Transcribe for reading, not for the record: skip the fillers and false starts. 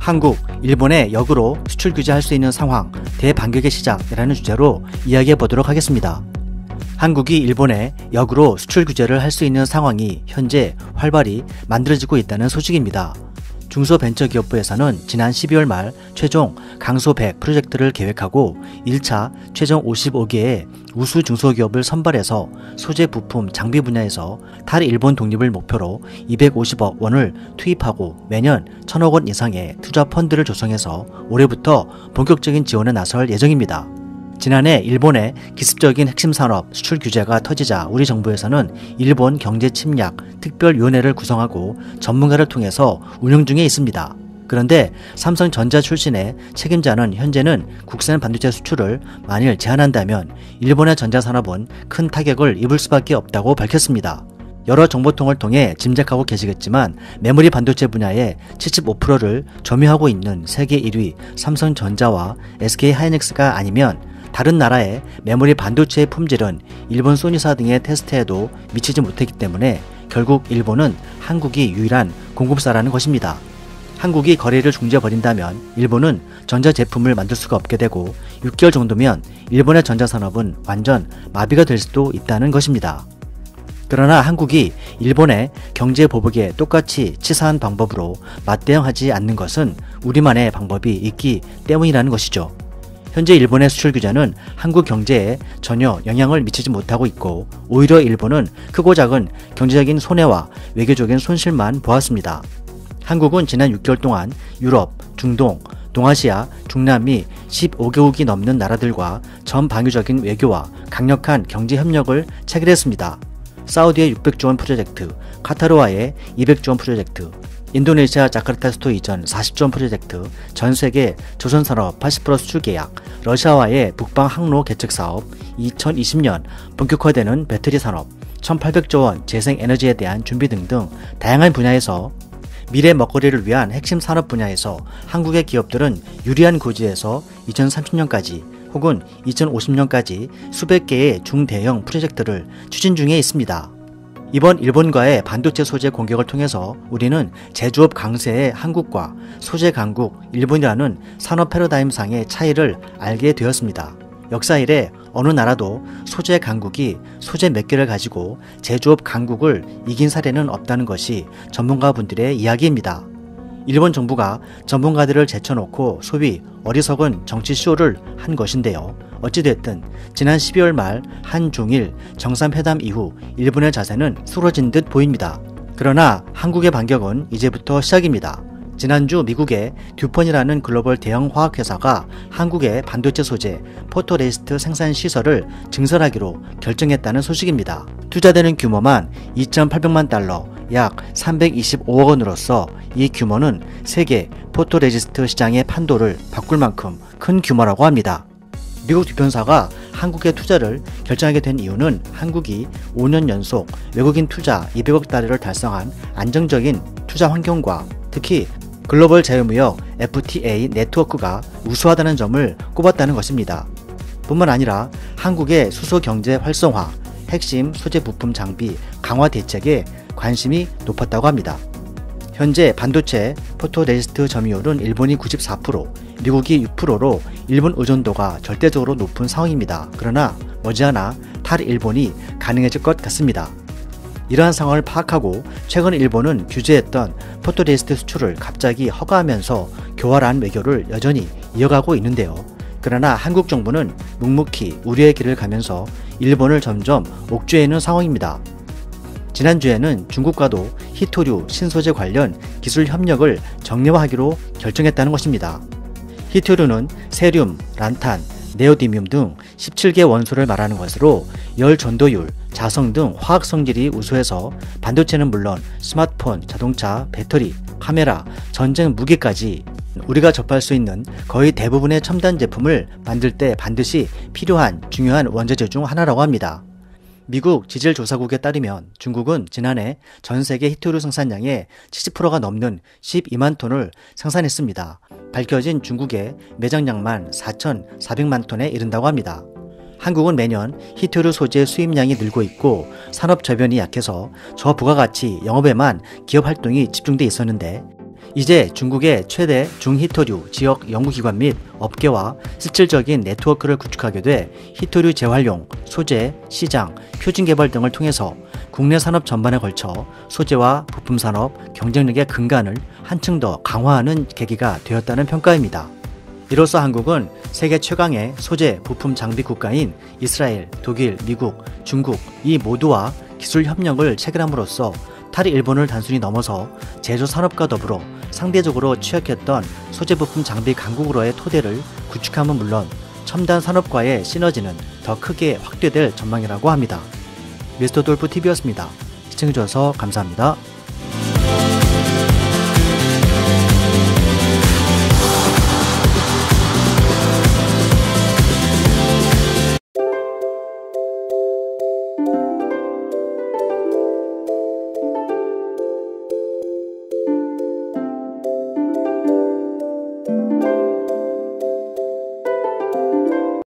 한국, 일본에 역으로 수출 규제할 수 있는 상황, 대반격의 시작이라는 주제로 이야기해 보도록 하겠습니다. 한국이 일본에 역으로 수출 규제를 할 수 있는 상황이 현재 활발히 만들어지고 있다는 소식입니다. 중소벤처기업부에서는 지난 12월 말 최종 강소 100 프로젝트를 계획하고 1차 최종 55개의 우수 중소기업을 선발해서 소재 부품 장비 분야에서 탈일본 독립을 목표로 250억 원을 투입하고 매년 1,000억 원 이상의 투자 펀드를 조성해서 올해부터 본격적인 지원에 나설 예정입니다. 지난해 일본의 기습적인 핵심 산업 수출 규제가 터지자 우리 정부에서는 일본 경제 침략 특별위원회를 구성하고 전문가를 통해서 운영 중에 있습니다. 그런데 삼성전자 출신의 책임자는 현재는 국산 반도체 수출을 만일 제한한다면 일본의 전자산업은 큰 타격을 입을 수밖에 없다고 밝혔습니다. 여러 정보통을 통해 짐작하고 계시겠지만 메모리 반도체 분야의 75%를 점유하고 있는 세계 1위 삼성전자와 SK하이닉스가 아니면 다른 나라의 메모리 반도체의 품질은 일본 소니사 등의 테스트에도 미치지 못했기 때문에 결국 일본은 한국이 유일한 공급사라는 것입니다. 한국이 거래를 중지해버린다면 일본은 전자제품을 만들 수가 없게 되고 6개월 정도면 일본의 전자산업은 완전 마비가 될 수도 있다는 것입니다. 그러나 한국이 일본의 경제 보복에 똑같이 치사한 방법으로 맞대응하지 않는 것은 우리만의 방법이 있기 때문이라는 것이죠. 현재 일본의 수출 규제는 한국 경제에 전혀 영향을 미치지 못하고 있고 오히려 일본은 크고 작은 경제적인 손해와 외교적인 손실만 보았습니다. 한국은 지난 6개월 동안 유럽, 중동, 동아시아, 중남미 15개국이 넘는 나라들과 전방위적인 외교와 강력한 경제 협력을 체결했습니다. 사우디의 600조 원 프로젝트, 카타르와의 200조 원 프로젝트, 인도네시아 자카르타 수도 이전 40조 원 프로젝트, 전세계 조선산업 80% 수출 계약, 러시아와의 북방 항로 개척 사업, 2020년 본격화되는 배터리 산업, 1800조 원 재생에너지에 대한 준비 등등 다양한 분야에서 미래 먹거리를 위한 핵심 산업 분야에서 한국의 기업들은 유리한 고지에서 2030년까지 혹은 2050년까지 수백 개의 중대형 프로젝트를 추진 중에 있습니다. 이번 일본과의 반도체 소재 공격을 통해서 우리는 제조업 강세의 한국과 소재 강국 일본이라는 산업 패러다임상의 차이를 알게 되었습니다. 역사 이래 어느 나라도 소재 강국이 소재 몇 개를 가지고 제조업 강국을 이긴 사례는 없다는 것이 전문가분들의 이야기입니다. 일본 정부가 전문가들을 제쳐놓고 소위 어리석은 정치 쇼를 한 것인데요. 어찌됐든 지난 12월 말 한중일 정상회담 이후 일본의 자세는 수그러진 듯 보입니다. 그러나 한국의 반격은 이제부터 시작입니다. 지난주 미국의 듀폰이라는 글로벌 대형 화학회사가 한국의 반도체 소재 포토레시스트 생산 시설을 증설하기로 결정했다는 소식입니다. 투자되는 규모만 2,800만 달러, 약 325억 원으로서 이 규모는 세계 포토레시스트 시장의 판도를 바꿀 만큼 큰 규모라고 합니다. 미국 듀폰사가 한국의 투자를 결정하게 된 이유는 한국이 5년 연속 외국인 투자 200억 달러를 달성한 안정적인 투자 환경과 특히 글로벌 자유무역 FTA 네트워크가 우수하다는 점을 꼽았다는 것입니다. 뿐만 아니라 한국의 수소경제 활성화, 핵심 소재 부품 장비 강화 대책에 관심이 높았다고 합니다. 현재 반도체 포토레시스트 점유율은 일본이 94%, 미국이 6%로 일본 의존도가 절대적으로 높은 상황입니다. 그러나 머지않아 탈일본이 가능해질 것 같습니다. 이러한 상황을 파악하고 최근 일본은 규제했던 포토레시스트 수출을 갑자기 허가하면서 교활한 외교를 여전히 이어가고 있는데요. 그러나 한국 정부는 묵묵히 우려의 길을 가면서 일본을 점점 옥죄이는 상황입니다. 지난주에는 중국과도 히토류 신소재 관련 기술 협력을 정례화하기로 결정했다는 것입니다. 히토류는 세륨, 란탄, 네오디뮴 등 17개 원소를 말하는 것으로 열 전도율, 자성 등 화학 성질이 우수해서 반도체는 물론 스마트폰, 자동차, 배터리, 카메라, 전쟁 무기까지 우리가 접할 수 있는 거의 대부분의 첨단 제품을 만들 때 반드시 필요한 중요한 원재료 중 하나라고 합니다. 미국 지질조사국에 따르면 중국은 지난해 전 세계 히토류 생산량의 70%가 넘는 12만 톤을 생산했습니다. 밝혀진 중국의 매장량만 4,400만 톤에 이른다고 합니다. 한국은 매년 히토류 소재 수입량이 늘고 있고 산업 저변이 약해서 저부가가치 영업에만 기업 활동이 집중돼 있었는데 이제 중국의 최대 중희토류 지역 연구기관 및 업계와 실질적인 네트워크를 구축하게 돼 희토류 재활용, 소재, 시장, 표준 개발 등을 통해서 국내 산업 전반에 걸쳐 소재와 부품 산업 경쟁력의 근간을 한층 더 강화하는 계기가 되었다는 평가입니다. 이로써 한국은 세계 최강의 소재, 부품 장비 국가인 이스라엘, 독일, 미국, 중국 이 모두와 기술 협력을 체결함으로써 탈이 일본을 단순히 넘어서 제조 산업과 더불어 상대적으로 취약했던 소재 부품 장비 강국으로의 토대를 구축함은 물론 첨단 산업과의 시너지는 더 크게 확대될 전망이라고 합니다. 미스터 돌프 TV였습니다. 시청해주셔서 감사합니다.